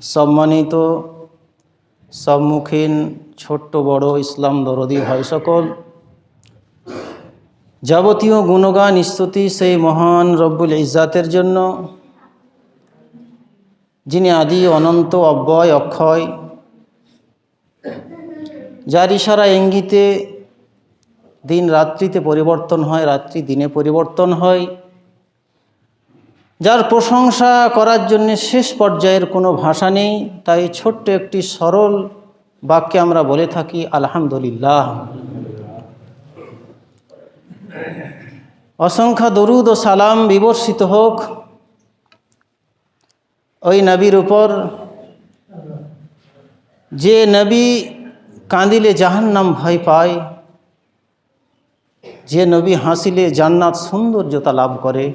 সম্মানিত সম্মুখীন ছোট্ট বড় ইসলাম দরদি ভাই সকল, যাবতীয় গুণগান স্তুতি সেই মহান রব্বুল ইজ্জাতের জন্য, যিনি আদি অনন্ত অব্যয় অক্ষয়, যার ইশারা ইঙ্গিতে দিন রাত্রিতে পরিবর্তন হয়, রাত্রি দিনে পরিবর্তন হয়, যার প্রশংসা করার জন্য শেষ পর্যায়ের কোনো ভাষা নেই। তাই ছোট্ট একটি সরল বাক্যে আমরা বলে থাকি আলহামদুলিল্লাহ। অসংখ্য দরুদ ও সালাম বিবর্ষিত হোক ওই নবীর উপর, যে নবী কাঁদিলে জাহান্নাম ভয় পায়, যে নবী হাসিলে জান্নাত সৌন্দর্যতা লাভ করে,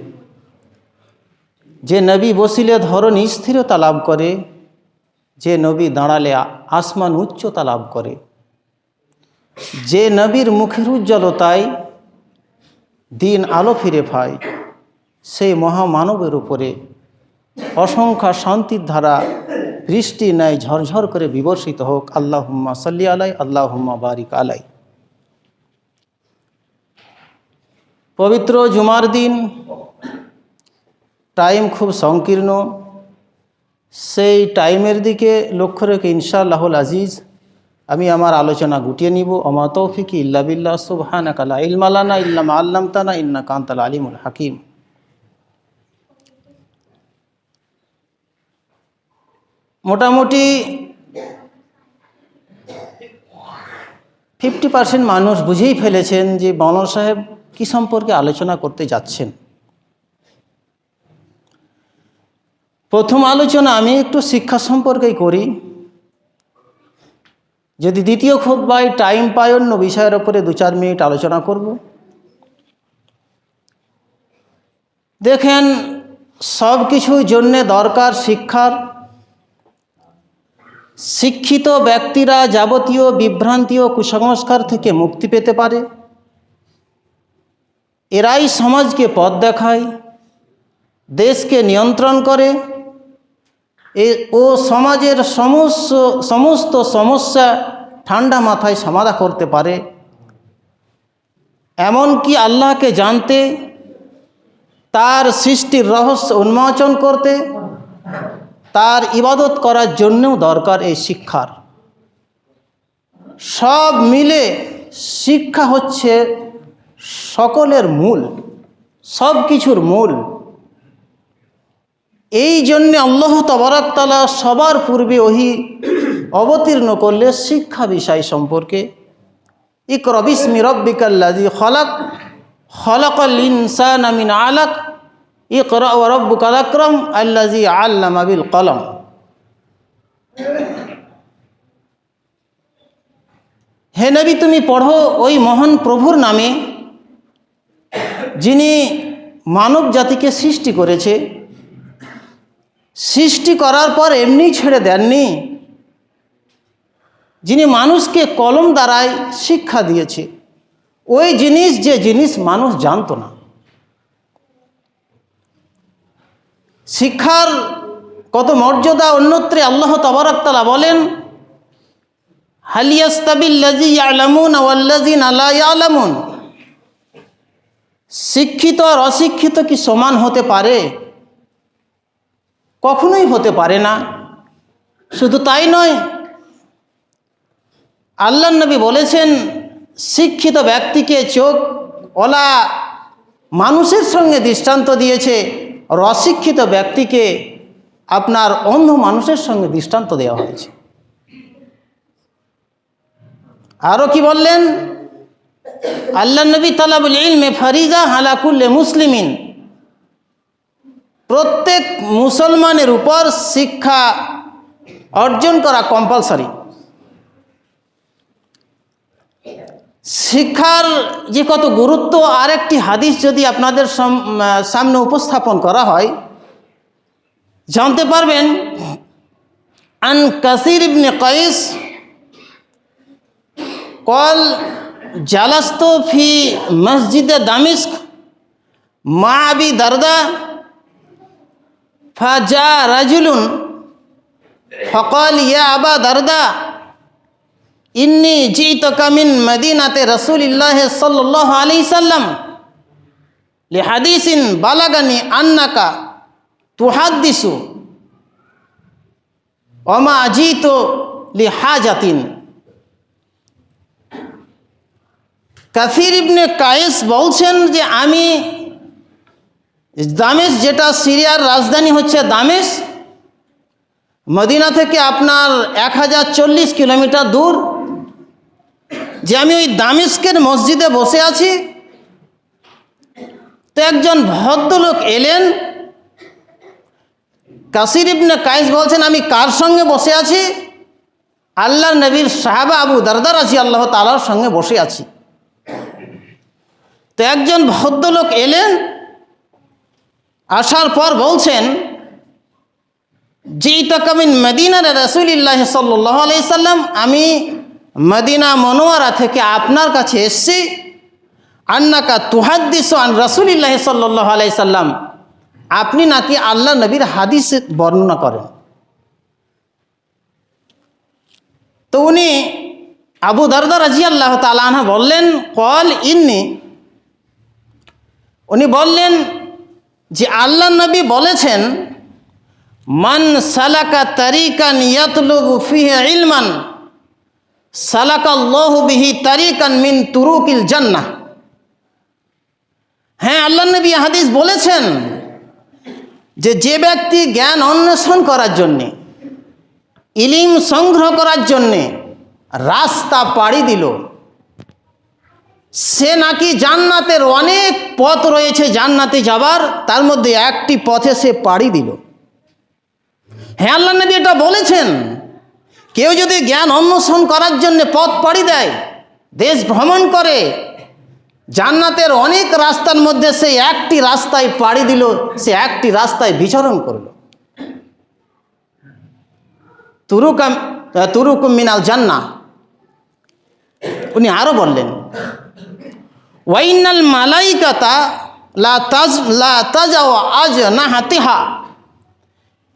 যে নবী বসিলে ধরন স্থিরতা লাভ করে, যে নবী দাঁড়ালে আসমান উচ্চতা লাভ করে, যে নবীর মুখের উজ্জ্বলতায় দিন আলো ফিরে পায়, সেই মহামানবের উপরে অসংখ্য শান্তির ধারা বৃষ্টি ন্যায় ঝরঝর করে বিবর্ষিত হোক। আল্লাহুম্মা সাল্লি আলাই, আল্লাহুম্মা বারিক আলাই। পবিত্র জুমার দিন, টাইম খুব সংকীর্ণ, সেই টাইমের দিকে লক্ষ্য রেখে ইনশাআল্লাহুল আজিজ আমি আমার আলোচনা গুটিয়ে নিব। ওমা তৌফিকি ইল্লা বিল্লাহ, সুবহানাকা লা ইলমা লানা ইল্লা মা আল্লামতানা ইন্নাকা আনতাল আলিমুল হাকিম। মোটামুটি 50% মানুষ বুঝেই ফেলেছেন যে মাওলানা সাহেব কি সম্পর্কে আলোচনা করতে যাচ্ছেন। প্রথম আলোচনা আমি একটু শিক্ষা সম্পর্কেই করি, যদি দ্বিতীয় খুতবায় টাইম পাই অন্য বিষয়ের ওপরে 2-4 মিনিট আলোচনা করব। দেখেন, সব কিছুর জন্যে দরকার শিক্ষার। শিক্ষিত ব্যক্তিরা যাবতীয় বিভ্রান্তি ও কুসংস্কার থেকে মুক্তি পেতে পারে। এরাই সমাজকে পথ দেখায়, দেশকে নিয়ন্ত্রণ করে ও সমাজের সমস্ত সমস্যা ঠান্ডা মাথায় সমাধান করতে পারে। এমনকি আল্লাহকে জানতে, তার সৃষ্টির রহস্য উন্মোচন করতে, তার ইবাদত করার জন্যও দরকার এই শিক্ষার। সব মিলে শিক্ষা হচ্ছে সকলের মূল, সব কিছুর মূল। এই জন্যে আল্লাহ তাবারাক তাআলা সবার পূর্বে ওহী অবতীর্ণ করলে শিক্ষা বিষয় সম্পর্কে, ইকরা বিসমি রাব্বিকাল্লাযী খালাক, খালাকাল ইনসানা মিন আলাক, ইকরা ওয়া রাব্বুকাল আকরাম আল্লাযী আল্লামা বিল কলম। হে নবী, তুমি পড়ো ওই মহান প্রভুর নামে, যিনি মানব জাতিকে সৃষ্টি করেছে। সৃষ্টি করার পর এমনি ছেড়ে দেননি, যিনি মানুষকে কলম দ্বারায় শিক্ষা দিয়েছে, ওই জিনিস যে জিনিস মানুষ জানতো না। শিক্ষার কত মর্যাদা অন্যত্রে আল্লাহ তাবারাক তাআলা বলেন, হাল ইয়াস্তাবিল্লাযী ইয়ালামুনা ওয়াল্লাযীনা লা ইয়ালামুন। শিক্ষিত আর অশিক্ষিত কি সমান হতে পারে? কখনোই হতে পারে না। শুধু তাই নয়, আল্লাহর নবী বলেছেন, শিক্ষিত ব্যক্তিকে চোখ ওলা মানুষের সঙ্গে দৃষ্টান্ত দিয়েছে, আর অশিক্ষিত ব্যক্তিকে আপনার অন্ধ মানুষের সঙ্গে দৃষ্টান্ত দেওয়া হয়েছে। আরও কি বললেন? আল্লাহর নবী তালাবুল ইলমে ফারিজা আলা কুল্লি মুসলিমিন। প্রত্যেক মুসলমানের উপর শিক্ষা অর্জন করা কম্পালসারি। শিক্ষার যে কত গুরুত্ব, আরেকটি হাদিস যদি আপনাদের সামনে উপস্থাপন করা হয়, জানতে পারবেন। আন কাসির ইবনে কাইস কল জালাস্তু ফি মসজিদে দামিস্ক মা আবি দারদা ফাজা রাজুলুন ফকাল ইয়া আবা দারদা ইন্নী জিতুকা মিন মদিনাতে রাসূলিল্লাহ সাল্লাল্লাহু আলাইহি সাল্লাম লিহাদিসিন বালাগানি আন্নাকা তুহাদ্দিসু ওয়া মা জিতু লিহাজাতিন। কাসির ইবনে কায়েস বলছেন যে আমি দামেস্ক, যেটা সিরিয়ার রাজধানী হচ্ছে দামেস্ক, মদিনা থেকে আপনার 1040 কিলোমিটার দূর, যে আমি ওই দামেস্কের মসজিদে বসে আছি। তো একজন ভদ্রলোক এলেন। কাসির ইবনে কায়েস বলছেন আমি কার সঙ্গে বসে আছি? আল্লাহর নবীর সাহাবা আবু দারদা রাদিয়াল্লাহু তাআলার সঙ্গে বসে আছি। তো একজন ভদ্রলোক এলেন, আসার পর বলছেন জিতুকা মিন মদিনাতে রাসূলিল্লাহ সাল্লাল্লাহু আলাইহি সাল্লাম, আমি মদিনা মনোয়ারা থেকে আপনার কাছে এসেছি। আন্নাকা তুহাদ্দিসু আন রাসূলিল্লাহ সাল্লাল্লাহু আলাইহি সাল্লাম, আপনি নাকি আল্লাহ নবীর হাদিস বর্ণনা করেন। তো উনি আবু দারদা রাদিয়াল্লাহু তাআলা আনহু বললেন কল ইন্নী, উনি বললেন যে আল্লাহ নবী বলেছেন মান সালাকা তারিকান ইয়াতলুবু ফিহি ইলমান সালাকাল্লাহু বিহি তারিকান মিন তুরুকিল জান্নাহ। হ্যাঁ, আল্লাহ নবী হাদিস বলেছেন যে যে ব্যক্তি জ্ঞান অন্বেষণ করার জন্যে, ইলম সংগ্রহ করার জন্যে রাস্তা পাড়ি দিল, সে নাকি জান্নাতের অনেক পথ রয়েছে জান্নাতে যাবার, তার মধ্যে একটি পথে সে পাড়ি দিল। হ্যাঁ, আল্লাহ নবী এটা বলেছেন, কেউ যদি জ্ঞান অন্বেষণ করার জন্য পথ পাড়ি দেয়, দেশ ভ্রমণ করে, জান্নাতের অনেক রাস্তার মধ্যে সে একটি রাস্তায় পাড়ি দিল, সে একটি রাস্তায় বিচরণ করল। তুরুকুম মিনাল জান্নাহ। উনি আরো বললেন ওয়াইনাল মালাইকাতা লা তাজাউ আজনাহাতিহা,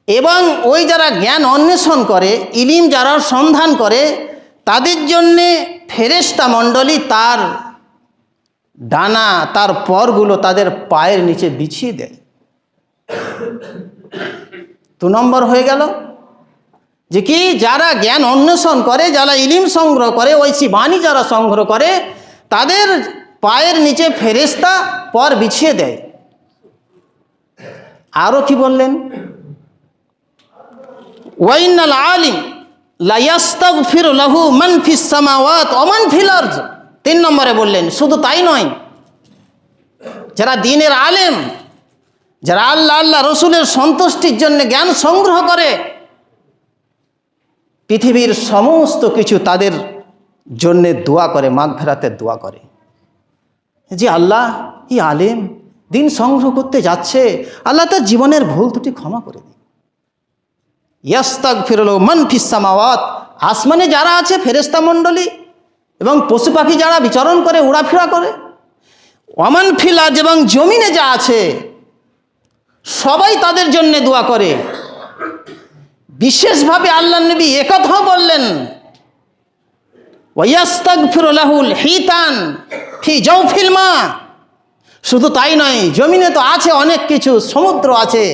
এবং ওই যারা জ্ঞান অন্বেষণ করে, ইলিম যারা সন্ধান করে, তাদের জন্যে ফেরেশতা মণ্ডলী তার ডানা, তার পরগুলো তাদের পায়ের নিচে বিছিয়ে দেয়। 2 নম্বর হয়ে গেল যে কি, যারা জ্ঞান অন্বেষণ করে, যারা ইলিম সংগ্রহ করে, ঐশী বাণী যারা সংগ্রহ করে, তাদের পায়ের নিচে ফেরেশতা পর বিছিয়ে দেয়। আরো কি বললেন, ওয়াইনাল আলিম লা ইস্তাগফিরু লাহু মান ফিস সামাওয়াত ওয়া মান ফিল আরদ। 3 নম্বরে বললেন শুধু তাই নয়, যারা দ্বীনের আলেম, যারা আল্লাহ রসুলের সন্তুষ্টির জন্য জ্ঞান সংগ্রহ করে, পৃথিবীর সমস্ত কিছু তাদের জন্যে দোয়া করে, মাগফিরাতের দোয়া করে, যে আল্লাহ এই আলেম দিন সংগ্রহ করতে যাচ্ছে, আল্লাহ তার জীবনের ভুল ত্রুটি ক্ষমা করে দিন। ইস্তাগফিরু লাহু মান ফিস সামাওয়াত, আসমানে যারা আছে ফেরেশতা মণ্ডলী এবং পশু পাখি যারা বিচরণ করে, উড়াফেরা করে, ওয়ামান ফিল আরদ, এবং জমিনে যা আছে সবাই তাদের জন্য দোয়া করে। বিশেষভাবে আল্লাহ নবী একথা বললেন ওয়াইস্তাগফিরু লাহুল হিতান ফি জাওফিল মা। শুধু তাই নয়, জমিনে তো আছে অনেক কিছু, সমুদ্র আছে,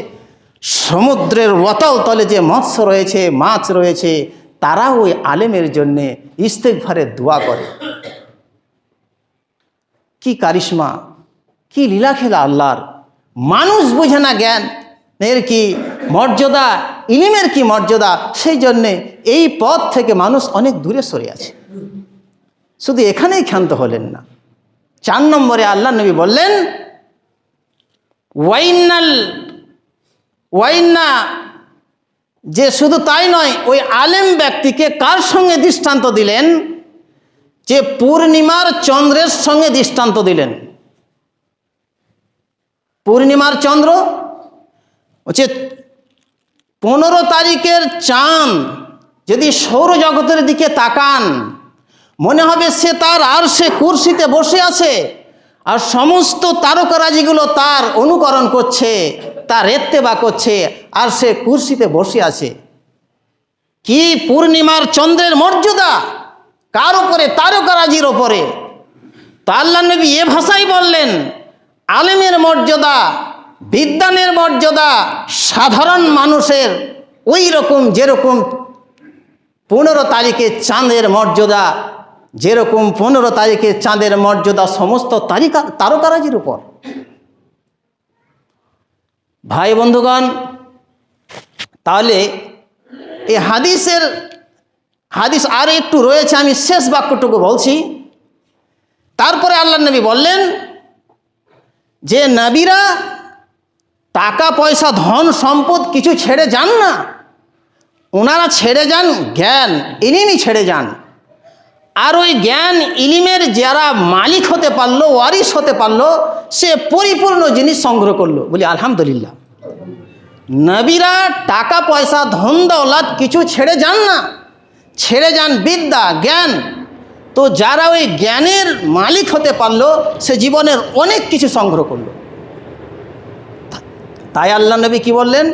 সমুদ্রের অতল তলে যে মৎস্য রয়েছে, মাছ রয়েছে, তারা ওই আলেমের জন্যে ইস্তেগফারের দোয়া করে। কি কারিশমা, কি লীলা খেলা আল্লাহর! মানুষ বোঝে না জ্ঞান এর কি মর্যাদা, ইলিমের কি মর্যাদা, সেই জন্যে এই পথ থেকে মানুষ অনেক দূরে সরে আছে। শুধু এখানেই ক্ষান্ত হলেন না, 4 নম্বরে আল্লাহ নবী বললেন ওয়াইন্না, যে শুধু তাই নয়, ওই আলেম ব্যক্তিকে কার সঙ্গে দৃষ্টান্ত দিলেন, যে পূর্ণিমার চন্দ্রের সঙ্গে দৃষ্টান্ত দিলেন। পূর্ণিমার চন্দ্র হচ্ছে 15 তারিখের চাঁদ, যদি সৌরজগতের দিকে তাকান মনে হবে সে তার আরশে কুরসিতে বসে আছে, আর সমস্ত তারকারাজিগুলো তার অনুকরণ করছে, তার ইত্তেবা করছে, আর সে কুরসিতে বসে আছে। কি পূর্ণিমার চন্দ্রের মর্যাদা কার উপরে, তারকারাজির ওপরে। তা আল্লাহ নবী এ ভাষাই বললেন, আলেমের মর্যাদা, বিদ্বানের মর্যাদা সাধারণ মানুষের ওই রকম যেরকম 15 তারিখে চাঁদের মর্যাদা, যেরকম 15 তারিখে চাঁদের মর্যাদা সমস্ত তারকারাজির উপর। ভাই বন্ধুগণ, তাহলে এই হাদিস আর একটু রয়েছে, আমি শেষ বাক্যটুকু বলছি। তারপরে আল্লাহ নবী বললেন যে নবীরা টাকা পয়সা ধন সম্পদ কিছু ছেড়ে যান না, ওনারা ছেড়ে যান জ্ঞান, ইলমই ছেড়ে যান। আর ওই জ্ঞান ইলমের যারা মালিক হতে পারলো, ওয়ারিস হতে পারলো, সে পরিপূর্ণ জিনিস সংগ্রহ করলো। বলি আলহামদুলিল্লাহ। নবীরা টাকা পয়সা ধন দৌলত কিছু ছেড়ে যান না, ছেড়ে যান বিদ্যা জ্ঞান। তো যারা ওই জ্ঞানের মালিক হতে পারলো, সে জীবনের অনেক কিছু সংগ্রহ করলো। তাই আল্লাহ নবী কি বললেন,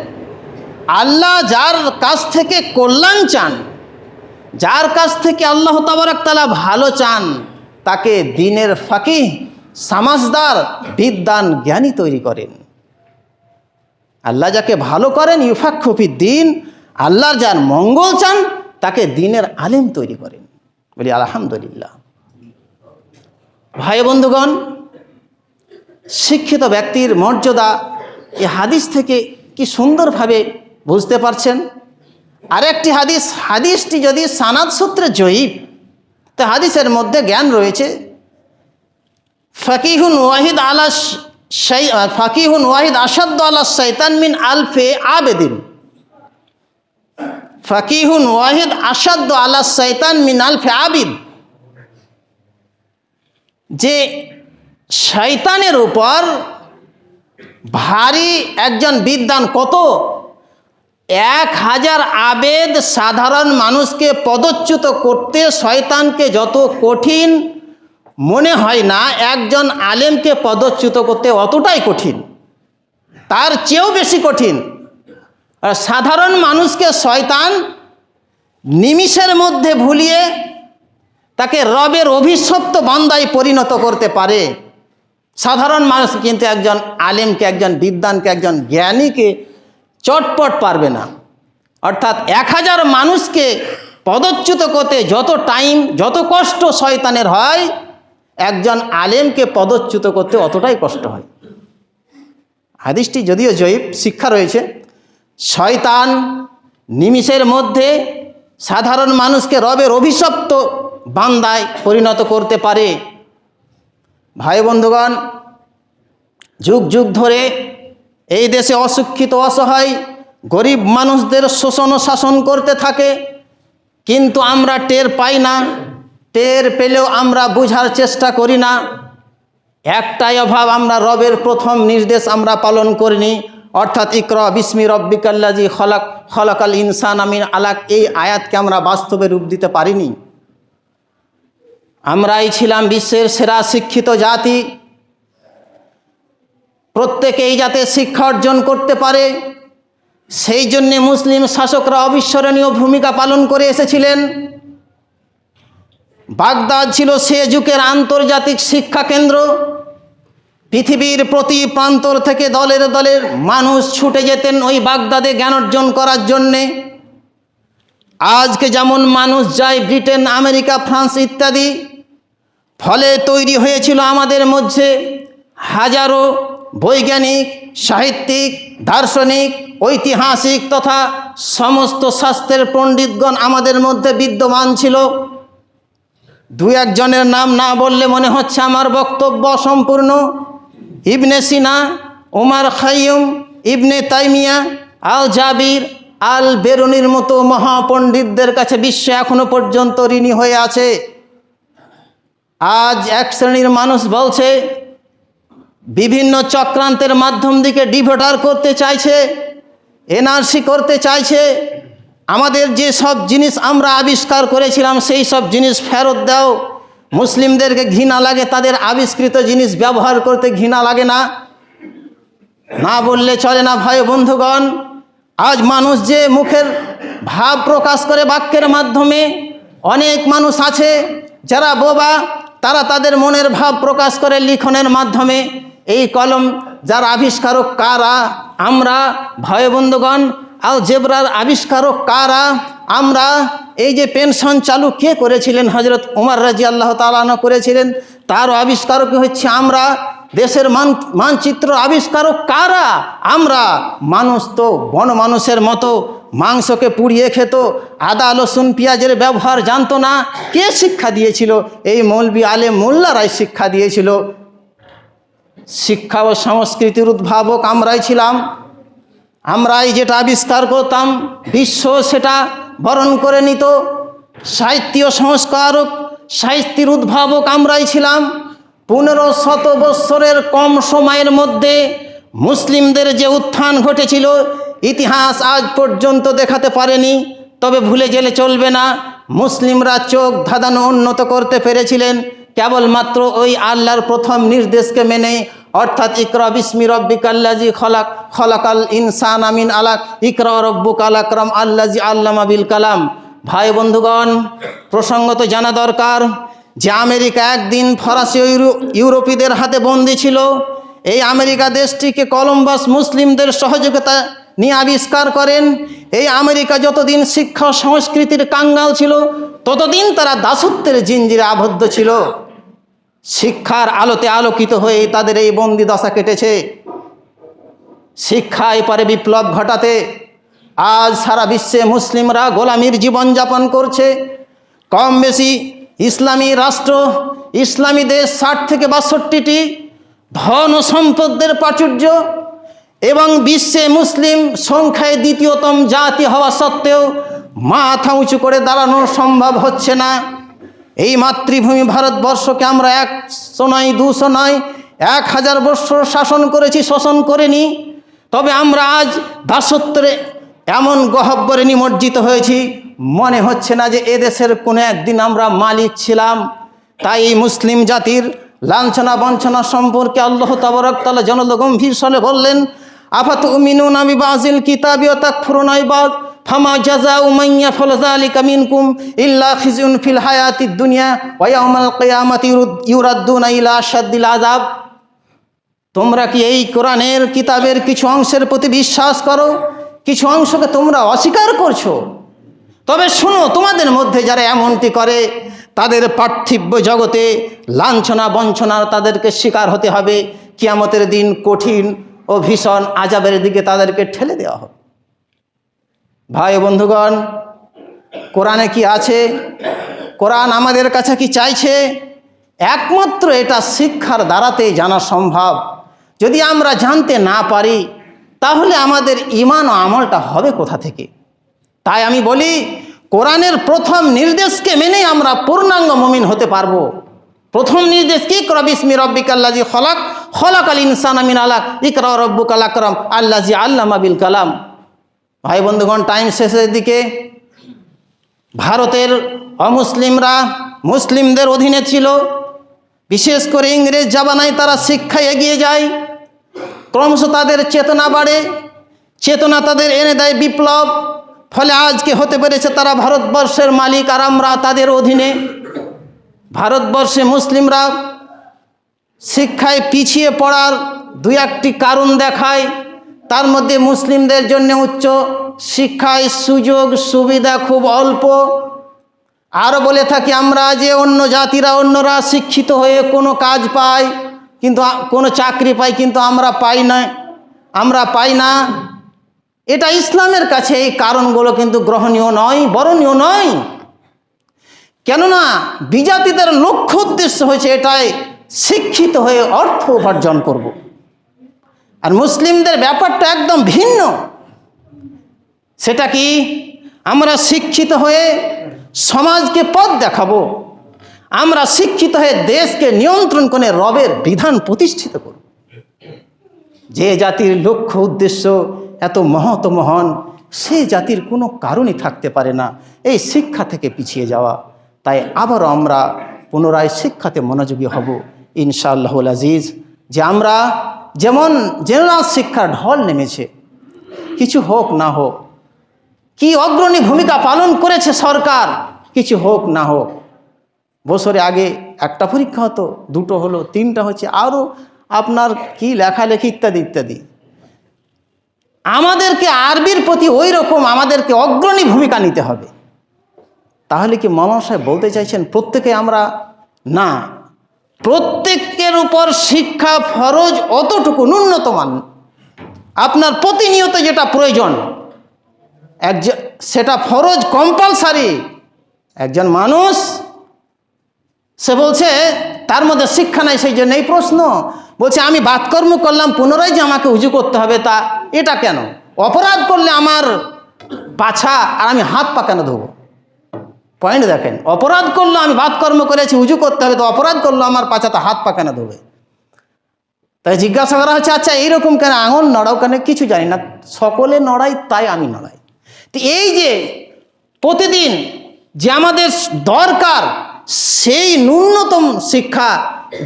আল্লাহ যার কাছ থেকে কল্যাণ চান, যার কাছ থেকে আল্লাহ তাবারক তাআলা ভালো চান, তাকে দ্বীনের ফাকিহ, সমাজদার, বিদ্বান, জ্ঞানী তৈরি করেন। আল্লাহ যাকে ভালো করেন, ইউফাক্কিহু ফিদ্দীন, আল্লাহ যার মঙ্গল চান, তাকে দ্বীনের আলেম তৈরি করেন। বলি আলহামদুলিল্লাহ। ভাই বন্ধুগণ, শিক্ষিত ব্যক্তির মর্যাদা এই হাদিস থেকে কি সুন্দরভাবে বুঝতে পারছেন। আরেকটি হাদিসটি যদি সানাদ সূত্রে জয়ীফ, তো হাদিসের মধ্যে জ্ঞান রয়েছে। ফাকিহুন ওয়াহিদ আসাদ্দু আলা শাইতান মিন আলফে আবেদিন। ফাকিহুন ওয়াহিদ আসাদ্দু আলা শাইতান মিন আলফে আবিদ। যে শয়তানের উপর ভারী একজন বিদ্বান কত, 1000 আবেদ সাধারণ মানুষকে পদচ্যুত করতে শয়তানকে যত কঠিন মনে হয় না, একজন আলেমকে পদচ্যুত করতে অতটাই কঠিন, তার চেয়েও বেশি কঠিন। আর সাধারণ মানুষকে শয়তান নিমিষের মধ্যে ভুলিয়ে তাকে রবের অভিশপ্ত বান্দায় পরিণত করতে পারে। সাধারণ মানুষ কিন্তু একজন আলেমকে, একজন বিদ্বানকে, একজন জ্ঞানীকে চটপট পারবে না। অর্থাৎ 1000 মানুষকে পদচ্যুত করতে যত টাইম, যত কষ্ট শয়তানের হয়, একজন আলেমকে পদচ্যুত করতে অতটাই কষ্ট হয়। হাদিসটি যদিও জয়ীফ, শিক্ষা রয়েছে। শয়তান নিমিষের মধ্যে সাধারণ মানুষকে রবের অভিশপ্ত বান্দায় পরিণত করতে পারে। ভাই বন্ধুগণ, যুগ যুগ ধরে এই দেশে অশিক্ষিত, অসহায়, গরিব মানুষদের শোষণ ও শাসন করতে থাকে, কিন্তু আমরা টের পাই না। টের পেলেও আমরা বোঝার চেষ্টা করি না। একটাই অভাব, আমরা রবের প্রথম নির্দেশ আমরা পালন করিনি, অর্থাৎ ইকরা বিস্মি রব্বিকাল্লাযী খলাক, খলাকাল ইনসানা মিন আলাক, এই আয়াতকে আমরা বাস্তবে রূপ দিতে পারিনি। আমরাই ছিলাম বিশ্বের সেরা শিক্ষিত জাতি। প্রত্যেকেই যাতে শিক্ষা অর্জন করতে পারে, সেই জন্যে মুসলিম শাসকরা অবিস্মরণীয় ভূমিকা পালন করে এসেছিলেন। বাগদাদ ছিল সে যুগের আন্তর্জাতিক শিক্ষা কেন্দ্র। পৃথিবীর প্রতি প্রান্তর থেকে দলের দলের মানুষ ছুটে যেতেন ওই বাগদাদে জ্ঞান অর্জন করার জন্যে। আজকে যেমন মানুষ যায় ব্রিটেন, আমেরিকা, ফ্রান্স ইত্যাদি, ফলে তৈরি হয়েছিল আমাদের মধ্যে হাজারো বৈজ্ঞানিক, সাহিত্যিক, দার্শনিক, ঐতিহাসিক তথা সমস্ত শাস্ত্রের পণ্ডিতগণ আমাদের মধ্যে বিদ্যমান ছিল। দু একজনের নাম না বললে মনে হচ্ছে আমার বক্তব্য সম্পূর্ণ। ইবনে সিনা, ওমর খাইয়ুম, ইবনে তাইমিয়া, আল জাবির, আল বেরুনির মতো মহাপণ্ডিতদের কাছে বিশ্ব এখনো পর্যন্ত ঋণী হয়ে আছে। আজ এক শ্রেণীর মানুষ বলছে, বিভিন্ন চক্রান্তের মাধ্যম দিকে ডিভোটার করতে চাইছে, এনআরসি করতে চাইছে, আমাদের যে সব জিনিস আমরা আবিষ্কার করেছিলাম সেই সব জিনিস ফেরত দাও। মুসলিমদেরকে ঘৃণা লাগে, তাদের আবিষ্কৃত জিনিস ব্যবহার করতে ঘৃণা লাগে না, না বললে চলে না। ভাই বন্ধুগণ, আজ মানুষ যে মুখের ভাব প্রকাশ করে বাক্যের মাধ্যমে। অনেক মানুষ আছে যারা বোবা, তারা তাদের মনের ভাব প্রকাশ করে লিখনের মাধ্যমে। এই কলম যার আবিষ্কারক কারা? আমরা। ভাই বন্ধুগণ, আলজেব্রার আবিষ্কারক কারা? আমরা। এই যে পেনশন চালু কে করেছিলেন? হজরত উমর রাদিয়াল্লাহু তাআলা আনহু করেছিলেন, তারও আবিষ্কারক হচ্ছে আমরা। দেশের মানচিত্র আবিষ্কারক কারা? আমরা। মানুষ তো বন মানুষের মতো মাংসকে পুড়িয়ে খেত, আদা রসুন পেঁয়াজের ব্যবহার জানতো না। কে শিক্ষা দিয়েছিল? এই মৌলবি আলেম মোল্লারাই শিক্ষা দিয়েছিল। শিক্ষা ও সংস্কৃতির উদ্ভাবক আমরাই ছিলাম। আমরাই যেটা আবিষ্কার করতাম, বিশ্ব সেটা বরণ করে নিত। সাহিত্য সংস্কারক, সাহিত্যের উদ্ভাবক আমরাই ছিলাম। 1500 বৎসরের কম সময়ের মধ্যে মুসলিমদের যে উত্থান ঘটেছিল, ইতিহাস আজ পর্যন্ত দেখাতে পারেনি। তবে ভুলে গেলে চলবে না, মুসলিমরা চোখ ধাঁধানো উন্নত করতে পেরেছিলেন কেবলমাত্র ওই আল্লাহর প্রথম নির্দেশকে মেনে, অর্থাৎ ইকরা বিসমি রব্বিকাল্লাযী খলাক, খলাকাল ইনসানা মিন আলাক, ইকরা রব্বুকাল আকরাম আল্লাযী আল্লামা বিল কালাম। ভাই বন্ধুগণ, প্রসঙ্গত জানা দরকার যে আমেরিকা একদিন ফরাসি ইউরোপীদের হাতে বন্দী ছিল। এই আমেরিকা দেশটিকে কলম্বাস মুসলিমদের সহযোগিতা নিয়ে আবিষ্কার করেন। এই আমেরিকা যতদিন শিক্ষা সংস্কৃতির কাঙ্গাল ছিল, ততদিন তারা দাসত্বের জিঞ্জিরে আবদ্ধ ছিল। শিক্ষার আলোতে আলোকিত হয়ে তাদের এই বন্দি দশা কেটেছে। শিক্ষায় পারে বিপ্লব ঘটাতে। আজ সারা বিশ্বে মুসলিমরা গোলামির জীবনযাপন করছে। কম বেশি ইসলামী রাষ্ট্র, ইসলামী দেশ 60 থেকে 62টি, ধন ও সম্পদের প্রাচুর্য এবং বিশ্বে মুসলিম সংখ্যায় দ্বিতীয়তম জাতি হওয়া সত্ত্বেও মাথা উঁচু করে দাঁড়ানো সম্ভব হচ্ছে না। এই মাতৃভূমি ভারতবর্ষকে আমরা 100 নয় 200 নয় 1000 বৎসর শাসন করেছি, শোষণ করিনি। তবে আমরা আজ দাসত্বের এমন গহ্বরে নিমজ্জিত হয়েছি, মনে হচ্ছে না যে এদেশের কোনো একদিন আমরা মালিক ছিলাম। তাই এই মুসলিম জাতির লাঞ্ছনা বঞ্চনা সম্পর্কে আল্লাহ তাবারক তাআলা জনগম্ভীর স্বরে বললেন, আফাতুমিনুনা বিবাযিল কিতাবি ওয়া তাকফুরুনা বিবায ফামা জাযাউ মান ইয়াফআলু যালিকা মিনকুম ইল্লা খিজুন ফিল হায়াতিদ দুনিয়া ওয়া ইয়াউমাল কিয়ামাতি ইউরাদ্দুনা ইলা আশাদ্দিল আযাব। তোমরা কি এই কোরআনের কিতাবের কিছু অংশের প্রতি বিশ্বাস করো? কিছু অংশকে তোমরা অস্বীকার করছো? তবে শোনো, তোমাদের মধ্যে যারা এমনটি করে তাদের পার্থিব জগতে লাঞ্ছনা বঞ্চনার তাদেরকে শিকার হতে হবে। কিয়ামতের দিন কঠিন ও ভীষণ আযাবের দিকে তাদেরকে ঠেলে দেওয়া হবে। ভাই বন্ধুগণ, কোরআনে কি আছে? কোরআন আমাদের কাছে কি চাইছে? একমাত্র এটা শিক্ষার দ্বারাতেই জানা সম্ভব। যদি আমরা জানতে না পারি, তাহলে আমাদের ঈমান ও আমলটা হবে কোথা থেকে? তাই আমি বলি, কোরআনের প্রথম নির্দেশকে মেনেই আমরা পূর্ণাঙ্গ মুমিন হতে পারবো। প্রথম নির্দেশ কি? ইকরা বিসমি রব্বিকাল্লাযী খলাক, খলাকাল ইনসানা মিন আলাক, ইকরা রব্বুকাল আকরাম আল্লাযী আল্লামা বিল কালাম। ভাই বন্ধুগণ, টাইম শেষের দিকে। ভারতের অমুসলিমরা মুসলিমদের অধীনে ছিল। বিশেষ করে ইংরেজ জামানায় তারা শিক্ষায় এগিয়ে যায়। ক্রমশ তাদের চেতনা বাড়ে, চেতনা তাদের এনে দেয় বিপ্লব। ফলে আজকে হতে পেরেছে তারা ভারতবর্ষের মালিক, আর আমরা তাদের অধীনে। ভারতবর্ষে মুসলিমরা শিক্ষায় পিছিয়ে পড়ার 2-1টি কারণ দেখায়। তার মধ্যে মুসলিমদের জন্য উচ্চ শিক্ষায় সুযোগ সুবিধা খুব অল্প। আরও বলে থাকি আমরা যে অন্য জাতিরা, অন্যরা শিক্ষিত হয়ে কোনো কাজ পায়, কিন্তু কোনো চাকরি পায়, কিন্তু আমরা পাই না। এটা ইসলামের কাছে এই কারণগুলো কিন্তু গ্রহণীয় নয়, বরণীয় নয়। কেননা বিজাতিদের লক্ষ্য উদ্দেশ্য হয়েছে এটাই, শিক্ষিত হয়ে অর্থ উপার্জন করব। আর মুসলিমদের ব্যাপারটা একদম ভিন্ন। সেটা কি? আমরা শিক্ষিত হয়ে সমাজকে পথ দেখাবো, আমরা শিক্ষিত হয়ে দেশকে নিয়ন্ত্রণ করে রবের বিধান প্রতিষ্ঠিত করব। যে জাতির লক্ষ্য উদ্দেশ্য এত মহৎ মহান, সেই জাতির কোনো কারণই থাকতে পারে না এই শিক্ষা থেকে পিছিয়ে যাওয়া। তাই আবারও আমরা পুনরায় শিক্ষাতে মনোযোগী হব ইনশাআল্লাহুল আজিজ। যে আমরা যেমন জেনারেল শিক্ষার ঢল নেমেছে, কিছু হোক না হোক, কি অগ্রণী ভূমিকা পালন করেছে সরকার, কিছু হোক না হোক। বছরে আগে একটা পরীক্ষা হতো, দুটো হলো, তিনটা হচ্ছে, আরও আপনার কি লেখালেখি ইত্যাদি ইত্যাদি। আমাদেরকে আরবির প্রতি ওই রকম আমাদেরকে অগ্রণী ভূমিকা নিতে হবে। তাহলে কি মাওলানা সাহেব বলতে চাইছেন প্রত্যেকে আমরা? না, প্রত্যেকের উপর শিক্ষা ফরজ অতটুকু ন্যূনতম। আপনার প্রতিনিয়ত যেটা প্রয়োজন সেটা ফরজ, কম্পালসারি। একজন মানুষ সে বলছে তার মধ্যে শিক্ষা নাই, সেই জন্য এই প্রশ্ন বলছে আমি বাতকর্ম করলাম পুনরায় যে আমাকে উজু করতে হবে, তা এটা কেন? অপরাধ করলে আমার পাছা আর আমি হাত পা কেন ধোবো? পয়েন্ট দেখেন, অপরাধ করলো, আমি বাতকর্ম করেছি, উজু করতে হবে, তো অপরাধ করলো আমার পাছা, তো হাত পা কেন ধোবে? তাই জিজ্ঞাসা করা হচ্ছে, আচ্ছা এইরকম কেন আঙুল নড়াও কেন? কিছু জানি না, সকলে নড়াই তাই আমি নড়াই। তো এই যে প্রতিদিন যে আমাদের দরকার সেই ন্যূনতম শিক্ষা,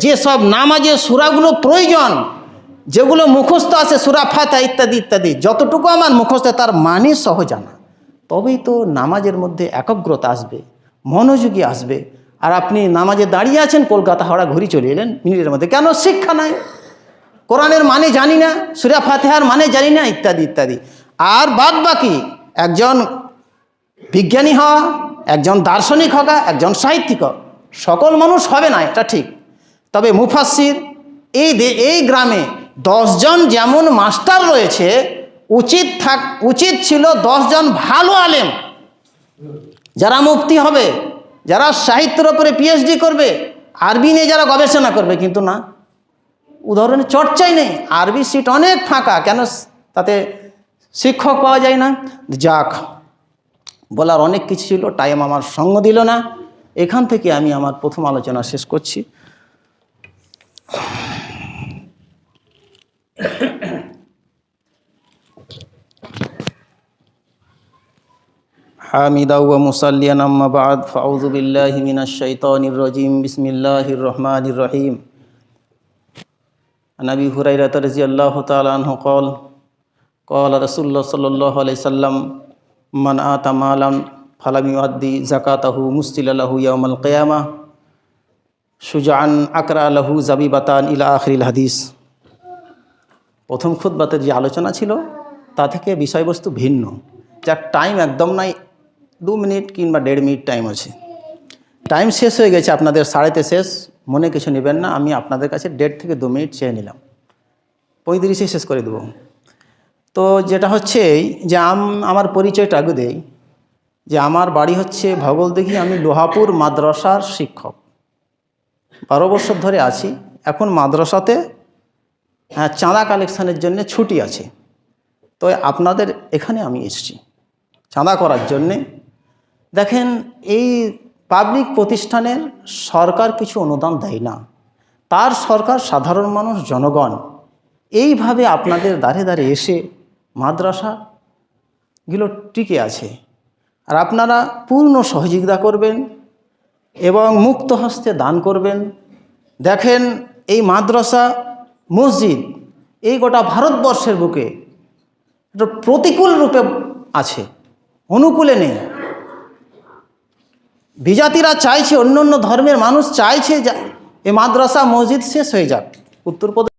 যেসব নামাজের সূরাগুলো প্রয়োজন, যেগুলো মুখস্থ আছে, সূরা ফাতিহা ইত্যাদি ইত্যাদি, যতটুকু আমার মুখস্থ তার মানে সহ জানা, তবেই তো নামাজের মধ্যে একাগ্রতা আসবে, মনোযোগী আসবে। আর আপনি নামাজে দাঁড়িয়ে আছেন, কলকাতা হাওড়া ঘুরি চলে এলেন মিনিটের মধ্যে, কেন? শিক্ষা নাই, কোরআনের মানে জানি না, সূরা ফাতিহার মানে জানি না, ইত্যাদি ইত্যাদি। আর বাদ বাকি একজন বিজ্ঞানী হওয়া, একজন দার্শনিক হওয়া, একজন সাহিত্যিক, সকল মানুষ হবে না, এটা ঠিক। তবে মুফাসসির, এই গ্রামে 10 জন যেমন মাস্টার রয়েছে, উচিত ছিল 10 জন ভালো আলেম, যারা মুফতি হবে, যারা সাহিত্যের উপরে পিএইচডি করবে, আরবি নিয়ে যারা গবেষণা করবে। কিন্তু না, উদাহরণের চর্চাই নেই, আরবি সিট অনেক ফাঁকা, কেন? তাতে শিক্ষক পাওয়া যায় না। যাক, বলার অনেক কিছু ছিল, টাইম আমার সঙ্গ দিল না। এখান থেকে আমি আমার প্রথম আলোচনা শেষ করছি। হামিদা ওয়া মুসাল্লিয়ান আম্মা বা'দ, ফাউযু বিল্লাহি মিনাশ শাইতানির রাজীম, বিসমিল্লাহির রহমানির রহিম। আন আবি হুরায়রা রাদিয়াল্লাহু তাআলা আনহু ক্বাল ক্বালা রাসূলুল্লাহ সাল্লাল্লাহু আলাইহি সাল্লাম মান আতা মালান ফালাম ইউআদ্দি যাকাতাহু মুসতিলা লাহু ইয়াউমাল কিয়ামাহ সুজাআন আকরা লাহু জাবিবাতান ইলা আখিরিল হাদিস। প্রথম খুতবাতের যে আলোচনা ছিল তা থেকে বিষয়বস্তু ভিন্ন, যার টাইম একদম নাই, 2 মিনিট কিংবা 1.5 মিনিট টাইম আছে। টাইম শেষ হয়ে গেছে, আপনাদের 3:30 শেষ, মনে কিছু নেবেন না। আমি আপনাদের কাছে 1.5 থেকে 2 মিনিট চেয়ে নিলাম, 35 শেষ করে দেবো। তো যেটা হচ্ছে যে আমার পরিচয়টা আগে দেই, যে আমার বাড়ি হচ্ছে ভগলদিঘি, আমি লোহাপুর মাদ্রাসার শিক্ষক, 12 বছর ধরে আছি। এখন মাদ্রাসাতে চাঁদা কালেকশানের জন্য ছুটি আছে, তো আপনাদের এখানে আমি এসেছি চাঁদা করার জন্যে। দেখেন, এই পাবলিক প্রতিষ্ঠানের সরকার কিছু অনুদান দেয় না, তার সরকার সাধারণ মানুষ, জনগণ। এইভাবে আপনাদের দাঁড়ে দাঁড়ে এসে মাদ্রাসাগুলো টিকে আছে, আর আপনারা পূর্ণ সহযোগিতা করবেন এবং মুক্ত হস্তে দান করবেন। দেখেন, এই মাদ্রাসা, মসজিদ এই গোটা ভারতবর্ষের বুকে একটা প্রতিকূল রূপে আছে, অনুকূলে নেই। বিজাতিরা চাইছে, অন্য অন্য ধর্মের মানুষ চাইছে যে এই মাদ্রাসা মসজিদ শেষ হয়ে যাক। উত্তরপ্রদেশ